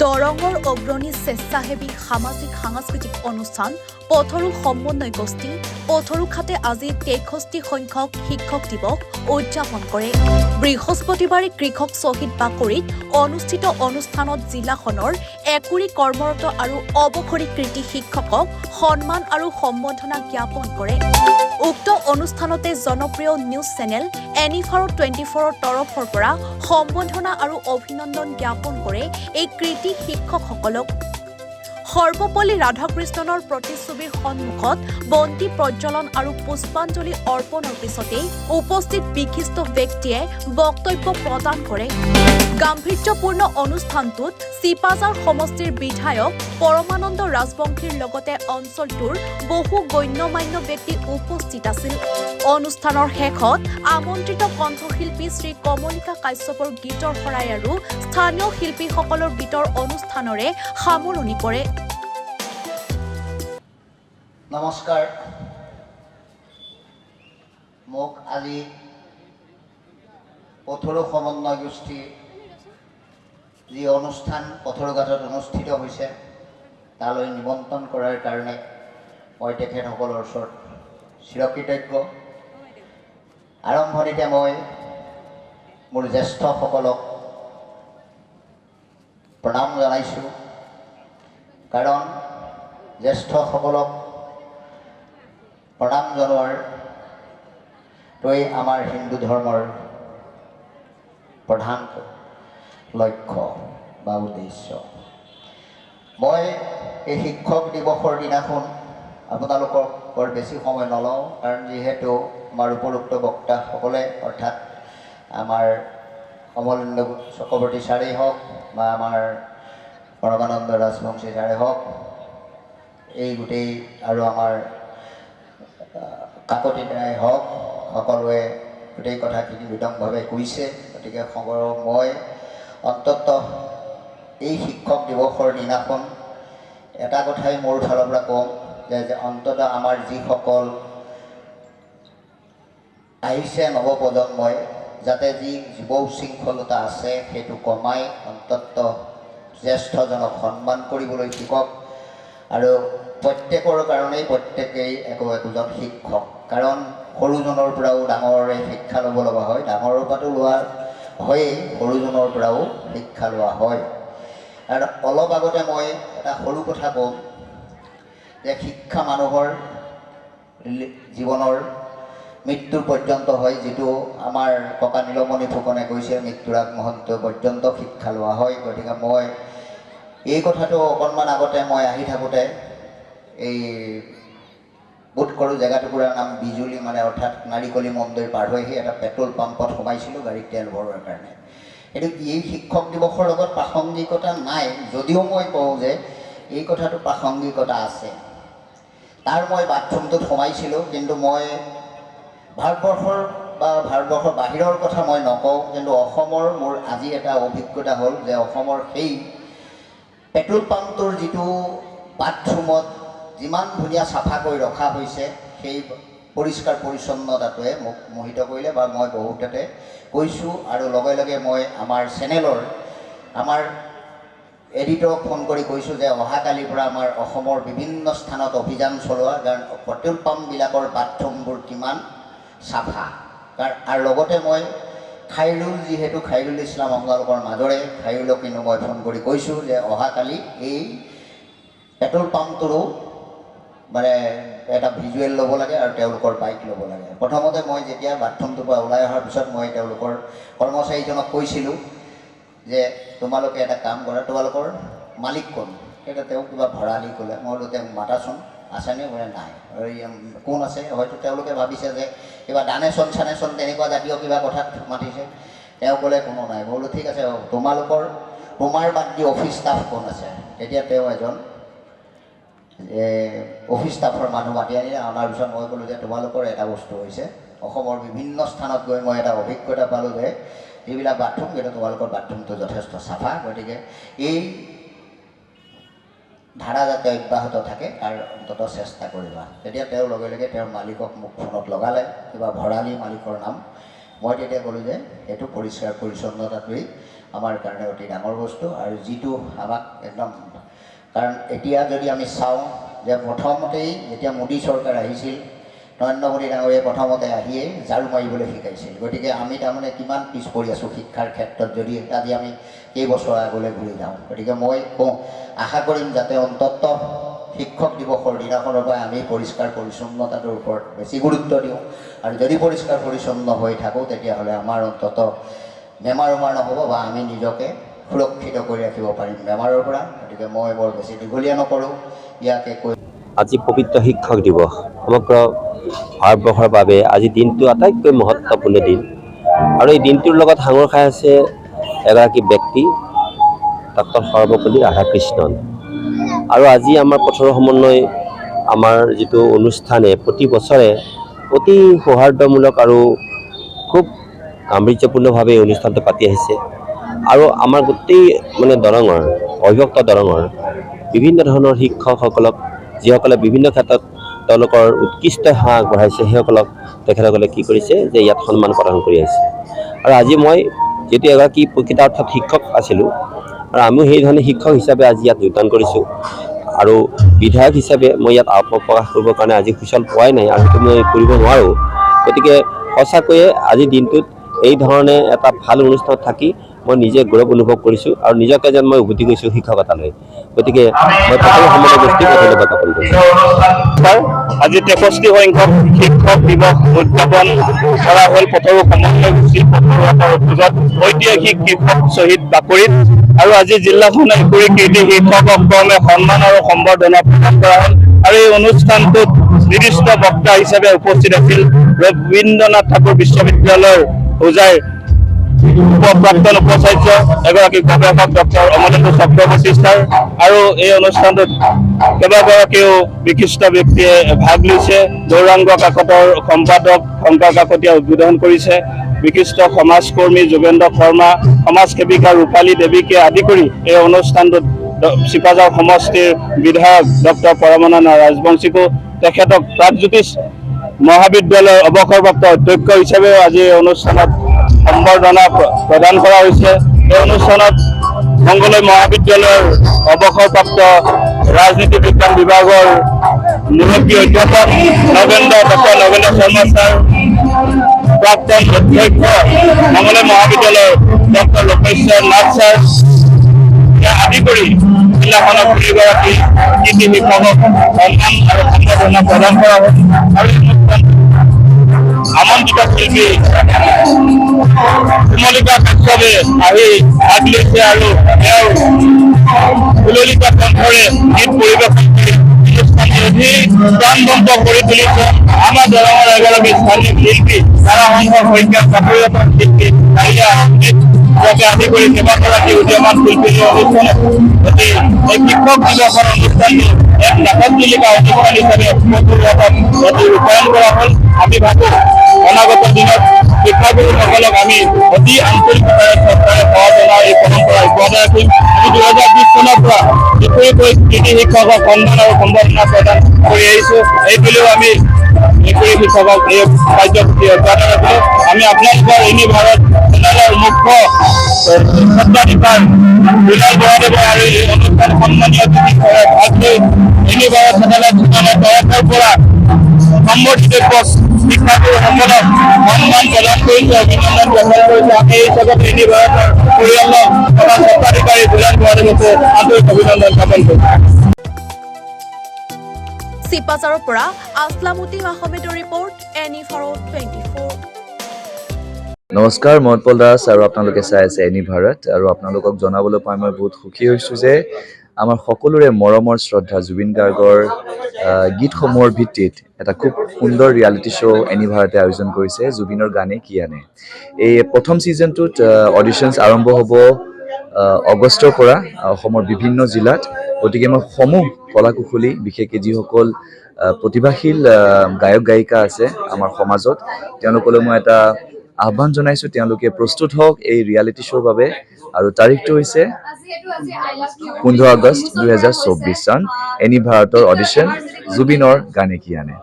দৰঙৰ অগ্ৰণী স্বেচ্ছাসেৱী সাংস্কৃতিক অনুষ্ঠান পথৰু সমন্বয় গোষ্ঠী পথৰুঘাটে আজি 63 সংখ্যক শিক্ষক দিৱস উদযাপন কৰে। বৃহস্পতিবাৰে কৃষক শ্বহীদ বাকৰিত অনুষ্ঠিত অনুষ্ঠানত জিলাখনৰ একুৰি কৰ্মৰত আৰু অৱসৰী কৃতি শিক্ষকক সন্মান আৰু সম্বৰ্ধনা জ্ঞাপন কৰে। উক্ত অনুষ্ঠানতে জনপ্ৰিয় নিউজ চেনেল এনিফাৰ 24ৰ তৰফৰ পৰা সম্বৰ্ধনা আৰু অভিনন্দন জ্ঞাপন কৰে এই কৃতি শিক্ষকসকলক। সৰ্বপল্লী ৰাধাকৃষ্ণনৰ প্ৰতিচ্ছবিৰ সন্মুখত বন্তি প্ৰজ্বলন আৰু পুষ্পাঞ্জলি অৰ্পণৰ পিছতেই উপস্থিত বিশিষ্ট ব্যক্তিয়ে বক্তব্য প্ৰদান কৰে। গাম্ভীৰ্যপূৰ্ণ অনুষ্ঠানটোত চিপাঝাৰ সমষ্টিৰ বিধায়ক পৰমানন্দ ৰাজবংশীৰ লগতে অঞ্চলটোৰ বহু গণ্যমান্য ব্যক্তি উপস্থিত আছিল। অনুষ্ঠানৰ শেষত আমন্ত্ৰিত কণ্ঠশিল্পী শ্ৰী কমলিকা কাশ্যপৰ গীতৰ শৰাই আৰু স্থানীয় শিল্পীসকলৰ গীতৰ অনুষ্ঠানৰে সামৰণি পৰে। নমস্কাৰ। মোক আজি পথৰু সমন্বয় গোষ্ঠী যি অনুষ্ঠান পথৰুঘাটত অনুষ্ঠিত হৈছে তালৈ নিমন্ত্ৰণ কৰাৰ কাৰণে মই তেখেতসকলৰ ওচৰত চিৰকৃতজ্ঞ। আৰম্ভণিতে মই মোৰ জ্যেষ্ঠসকলক প্ৰণাম জনাইছোঁ, কাৰণ জ্যেষ্ঠসকলক প্ৰণাম জনোৱাৰটোৱেই আমাৰ হিন্দু ধৰ্মৰ প্ৰধান লক্ষ্য বা উদ্দেশ্য। মই এই শিক্ষক দিৱসৰ দিনাখন আপোনালোকক বৰ বেছি সময় নলওঁ, কাৰণ যিহেতু আমাৰ উপৰোক্ত বক্তাসকলে অৰ্থাৎ আমাৰ কমলেন্দ্ৰ চক্ৰৱৰ্তী ছাৰেই হওক বা আমাৰ পৰমানন্দ ৰাজবংশী ছাৰে হওক, এই গোটেই আৰু আমাৰ কাকতি দাই হওক, সকলোৱে গোটেই কথাখিনি বিতংভাৱে কৈছে। গতিকে মই অন্ততঃ এই শিক্ষক দিৱসৰ দিনাখন এটা কথাই মোৰ ফালৰ পৰা কওঁ যে অন্ততঃ আমাৰ যিসকল আহিছে নৱপ্ৰজন্মই যাতে যি যুৱ উশৃংখলতা আছে সেইটো কমাই অন্ততঃ জ্যেষ্ঠজনক সন্মান কৰিবলৈ শিকক। আৰু প্ৰত্যেকৰ কাৰণেই প্ৰত্যেকেই একোজন শিক্ষক, কাৰণ সৰুজনৰ পৰাও ডাঙৰে শিক্ষা ল'ব লগা হয়, ডাঙৰৰ পৰাতো লোৱা হয়েই, সৰুজনৰ পৰাও শিক্ষা লোৱা হয়। আৰু অলপ আগতে মই এটা সৰু কথা কওঁ যে শিক্ষা মানুহৰ জীৱনৰ মৃত্যু পৰ্যন্ত হয়, যিটো আমাৰ ককা নীলমণি ফুকনে কৈছে মৃত্যুৰ আগমুহূৰ্ত পৰ্যন্ত শিক্ষা লোৱা হয়। গতিকে মই এই কথাটো অকণমান আগতে মই আহি থাকোঁতে এই বোধ কৰোঁ জেগাটুকুৰাৰ নাম বিজুলী, মানে অৰ্থাৎ নাৰিকলি মন্দিৰ পাৰ হৈ আহি এটা পেট্ৰল পাম্পত সোমাইছিলোঁ গাড়ীত তেল ভৰোৱাৰ কাৰণে। কিন্তু এই শিক্ষক দিৱসৰ লগত প্ৰাসংগিকতা নাই, যদিও মই কওঁ যে এই কথাটো প্ৰাসংগিকতা আছে। তাৰ মই বাথৰুমটোত সোমাইছিলোঁ, কিন্তু মই ভাৰতবৰ্ষৰ বাহিৰৰ কথা মই নকওঁ, কিন্তু অসমৰ মোৰ আজি এটা অভিজ্ঞতা হ'ল যে অসমৰ সেই পেট্ৰল পাম্পটোৰ যিটো বাথৰুমত যিমান ধুনীয়া চাফা কৰি ৰখা হৈছে, সেই পৰিষ্কাৰ পৰিচ্ছন্নতাটোৱে মোক মোহিত কৰিলে বা মই বহুততে কৈছোঁ। আৰু লগে লগে মই আমাৰ চেনেলৰ আমাৰ এডিটৰক ফোন কৰি কৈছোঁ যে অহাকালিৰ পৰা আমাৰ অসমৰ বিভিন্ন স্থানত অভিযান চলোৱা, কাৰণ পেট্ৰল পাম্পবিলাকৰ বাথৰুমবোৰ কিমান চাফা। আৰু লগতে মই খাইৰুল, যিহেতু খাইৰুল ইছলাম আপোনালোকৰ মাজৰে, খাইৰুলক কিন্তু মই ফোন কৰি কৈছোঁ যে অহাকালি এই পেট্ৰল পাম্পটোৰো মানে এটা ভিজুৱেল ল'ব লাগে আৰু তেওঁলোকৰ বাইক ল'ব লাগে। প্ৰথমতে মই যেতিয়া বাথৰুমটোৰ পৰা ওলাই অহাৰ পিছত মই তেওঁলোকৰ কৰ্মচাৰীজনক কৈছিলোঁ যে তোমালোকে এটা কাম কৰা, তোমালোকৰ মালিক কোন? তেতিয়া তেওঁ কিবা ভৰালি ক'লে। মই বোলো তেওঁক মাতাচোন, আছেনে? বোলে নাই। কোন আছে? হয়তো তেওঁলোকে ভাবিছে যে কিবা দানেচন চানেচন তেনেকুৱা জাতীয় কিবা কথাত মাতিছে। তেওঁ ক'লে কোনো নাই। মই বোলো ঠিক আছে, তোমাৰ বাদ দি অফিচ ষ্টাফ কোন আছে? তেতিয়া তেওঁ এজন অফিচ ষ্টাফৰ মানুহ মাতি আনিলে। অনাৰ পিছত মই ক'লোঁ যে তোমালোকৰ এটা বস্তু হৈছে, অসমৰ বিভিন্ন স্থানত গৈ মই এটা অভিজ্ঞতা পালোঁ যে যিবিলাক বাথৰুম, কিন্তু তোমালোকৰ বাথৰুমটো যথেষ্ট চাফা। গতিকে এই ধাৰা যাতে অব্যাহত থাকে তাৰ অন্ততঃ চেষ্টা কৰিবা। তেতিয়া তেওঁ লগে লগে তেওঁৰ মালিকক মোক ফোনত লগালে, কিবা ভৰালি মালিকৰ নাম। মই তেতিয়া ক'লোঁ যে সেইটো পৰিষ্কাৰ পৰিচ্ছন্নতাটোৱেই আমাৰ কাৰণে অতি ডাঙৰ বস্তু আৰু যিটো আমাক একদম কাৰণ এতিয়া যদি আমি চাওঁ যে প্ৰথমতেই যেতিয়া মোদী চৰকাৰ আহিছিল নৰেন্দ্ৰ মোদী ডাঙৰীয়াই প্ৰথমতে আহিয়েই ঝাৰু মাৰিবলৈ শিকাইছিল গতিকে আমি তাৰমানে কিমান পিছ পৰি আছোঁ শিক্ষাৰ ক্ষেত্ৰত যদি আজি আমি কেইবছৰ আগলৈ ঘূৰি যাওঁ গতিকে মই কওঁ আশা কৰিম যাতে অন্ততঃ শিক্ষক দিৱসৰ দিনাখনৰ পৰা আমি পৰিষ্কাৰ পৰিচ্ছন্নতাটোৰ ওপৰত বেছি গুৰুত্ব দিওঁ আৰু যদি পৰিষ্কাৰ পৰিচ্ছন্ন হৈ থাকোঁ তেতিয়াহ'লে আমাৰ অন্ততঃ বেমাৰ নহ'ব বা আমি নিজকে সুৰক্ষিত কৰি ৰাখিব পাৰিম বেমাৰৰ পৰা গতিকে মই বৰ বেছি দীঘলীয়া নকৰোঁ ইয়াকে কৈ আজি পবিত্ৰ শিক্ষক দিৱস সমগ্ৰ ভাৰতবৰ্ষৰ বাবে আজি দিনটো আটাইতকৈ মহত্বপূৰ্ণ দিন আৰু এই দিনটোৰ লগত সাঙুৰ খাই আছে এগৰাকী ব্যক্তি ডক্টৰ সৰ্বপল্লী ৰাধাকৃষ্ণন আৰু আজি আমাৰ পথৰ সমন্বয় আমাৰ যিটো অনুষ্ঠানে প্ৰতি বছৰে অতি সৌহাৰ্দ্যমূলক আৰু খুব গাম্ভীৰ্যপূৰ্ণভাৱে অনুষ্ঠানটো পাতি আহিছে আৰু আমাৰ গোটেই দৰঙৰ অবিভক্ত দৰঙৰ বিভিন্ন ধৰণৰ শিক্ষকসকলক যিসকলে বিভিন্ন ক্ষেত্ৰত তেওঁলোকৰ উৎকৃষ্ট সেৱা আগবঢ়াইছে সেইসকলক তেখেতসকলে কি কৰিছে যে ইয়াত সন্মান প্ৰদান কৰি আহিছে আৰু আজি মই যিহেতু এগৰাকী প্ৰকৃত অৰ্থত শিক্ষক আছিলোঁ আৰু আমিও সেইধৰণে শিক্ষক হিচাপে আজি ইয়াত যোগদান কৰিছোঁ আৰু বিধায়ক হিচাপে মই ইয়াত আত্মপ্ৰকাশ কৰিবৰ কাৰণে আজি সুচল পোৱাই নাই আৰু সেইটো মই কৰিব নোৱাৰোঁ গতিকে সঁচাকৈয়ে আজিৰ দিনটোত এই ধৰণে এটা ভাল অনুষ্ঠানত থাকি মই নিজে গৌৰৱ অনুভৱ কৰিছোঁ আৰু নিজকে যেন মই উভতি গৈছোঁ শিক্ষকতালৈ গতিকে মই সকলো সময় গোষ্ঠীক ধন্যবাদ জ্ঞাপন কৰিছোঁ আজি 63 সংখ্যক শিক্ষক দিৱস উদযাপন কৰা হ'ল পথৰু সমন্বয় গোষ্ঠী পথৰুৱাতৰ ঐতিহাসিক শিক্ষক শ্বহীদ বাকৰিত আৰু আজি জিলাখনৰ 21 কৃতি শিক্ষকক ক্ৰমে সন্মান আৰু সম্বৰ্ধনা প্ৰদান কৰা হ'ল আৰু এই অনুষ্ঠানটোত নিৰ্দিষ্ট বক্তা হিচাপে উপস্থিত আছিল ৰবীন্দ্ৰনাথ ঠাকুৰ বিশ্ববিদ্যালয়ৰ হোজাইৰ প্ৰাক্তন উপাচাৰ্য এগৰাকী গৱেষক ডক্টৰ অমলেন্দু চক্ৰৱৰ্তী ছাৰ আৰু এই অনুষ্ঠানটোত কেইবাগৰাকীও বিশিষ্ট ব্যক্তিয়ে ভাগ লৈছে গৌৰাংগ কাকতৰ সম্পাদক শংকৰ কাকতীয়া উদ্বোধন কৰিছে বিশিষ্ট সমাজকৰ্মী যোগেন্দ্ৰ শৰ্মা সমাজসেৱিকা ৰূপালী দেৱীকে আদি কৰি এই অনুষ্ঠানটোত চিপাঝাৰ সমষ্টিৰ বিধায়ক ডক্টৰ পৰমানন্দ ৰাজবংশীকো তেখেতক প্ৰাগজ্যোতিষ মহাবিদ্যালয়ৰ অৱসৰপ্ৰাপ্ত অধ্যক্ষ হিচাপেও আজি এই অনুষ্ঠানত সম্বৰ্ধনা প্ৰদান কৰা হৈছে এই অনুষ্ঠানত মংগলদৈ মহাবিদ্যালয়ৰ অৱসৰপ্ৰাপ্ত ৰাজনীতি বিজ্ঞান বিভাগৰ মুৰব্বী অধ্যাপক ডক্টৰ নগেন্দ্ৰ শৰ্মা ছাৰ প্ৰাক্তন অধ্যক্ষ মংগলদৈ মহাবিদ্যালয়ৰ ডক্টৰ লোকেশ্বৰ নাথ ছাৰ আদি কৰি জিলাখনৰ 2গৰাকী কৃতি শিক্ষকক সন্মান আৰু সম্বৰ্ধনা প্ৰদান কৰা হ'ল আৰু আমন্ত্ৰিত শিল্পী কুমলিকা কাশ্যপে আহি ভাগ লৈছে আৰু তেওঁৰ সুললিত কণ্ঠৰে গীত পৰিৱেশন কৰি অনুষ্ঠানটি অধিক প্ৰাণবন্ত কৰি তুলিছে আমাৰ দৰঙৰ এগৰাকী স্থানীয় শিল্পী তাৰাশংকৰ শইকীয়া চাকৰিয়াতৰ শিল্পী কালিয়া যাকে আদি কৰি কেইবাগৰাকী উদীয়মান শিল্পীৰ অনুষ্ঠানত অতি এই শিক্ষক দিৱসৰ অনুষ্ঠানটি এক নাটকলিকা অনুষ্ঠান হিচাপে পথৰুৱাতত অতি ৰূপায়ণ কৰা হ'ল আমি ভাবোঁ অনাগত দিনত শিক্ষাগুৰুসকলক আমি অতি আন্তৰিকতাৰে চৰকাৰে সেৱা জনাৰ এই পৰম্পৰা অব্যাহত ৰাখিম আমি 2020 চনৰ পৰা বিশেষকৈ কৃতি শিক্ষকক সন্মান আৰু সম্বৰ্ধনা প্ৰদান কৰি আহিছোঁ এইবুলিও আমি কৃতি শিক্ষকক এই কাৰ্যসূচী অব্যাহত ৰাখিলোঁ আমি আপোনালোকৰ এনি ভাৰত চেনেলৰ মুখ্য সত্ৰাধিকাৰ দুলাল বৰাদেৱে আৰু এই অনুষ্ঠান সন্মানীয় অতিথিসকলে ভাগ লৈ এনি ভাৰত চেনেলৰ তৰফৰ পৰা সম্বৰ্ধিত শিক্ষাগুৰুসকলক সন্মান প্ৰদান কৰিছে অভিনন্দন জ্ঞাপন কৰিছে আমি এই হিচাপত এনি ভাৰতৰ পৰিয়ালক তথা সত্ৰাধিকাৰী দুলাল বৰাদেৱকো আন্তৰিক অভিনন্দন জ্ঞাপন কৰিছোঁ চিপাঝাৰৰ পৰা আসলামুদ্দিন আহমেদৰ ৰিপৰ্ট এনি-ভাৰত 24 নমস্কাৰ মই উৎপল দাস আৰু আপোনালোকে চাই আছে এনি ভাৰত আৰু আপোনালোকক জনাবলৈ পাই মই বহুত সুখী হৈছোঁ যে আমাৰ সকলোৰে মৰমৰ শ্ৰদ্ধা জুবিন গাৰ্গৰ গীতসমূহৰ ভিত্তিত এটা খুব সুন্দৰ ৰিয়েলিটি শ্ব' এনি ভাৰতে আয়োজন কৰিছে জুবিনৰ গানে কি আনে এই প্ৰথম ছিজনটোত অডিশ্যনছ আৰম্ভ হ'ব আগষ্টৰ পৰা অসমৰ বিভিন্ন জিলাত গতিকে মই সমূহ কলাকুশলী বিশেষকৈ যিসকল প্ৰতিভাশীল গায়ক গায়িকা আছে আমাৰ সমাজত তেওঁলোকলৈ মই এটা আহ্বান জনাইছোঁ তেওঁলোকে প্ৰস্তুত হওক এই ৰিয়েলিটি শ্ব'ৰ বাবে আৰু তাৰিখটো হৈছে 15 আগষ্ট 2024 চন এনি ভাৰতৰ অডিশ্যন জুবিনৰ গানে কি আনে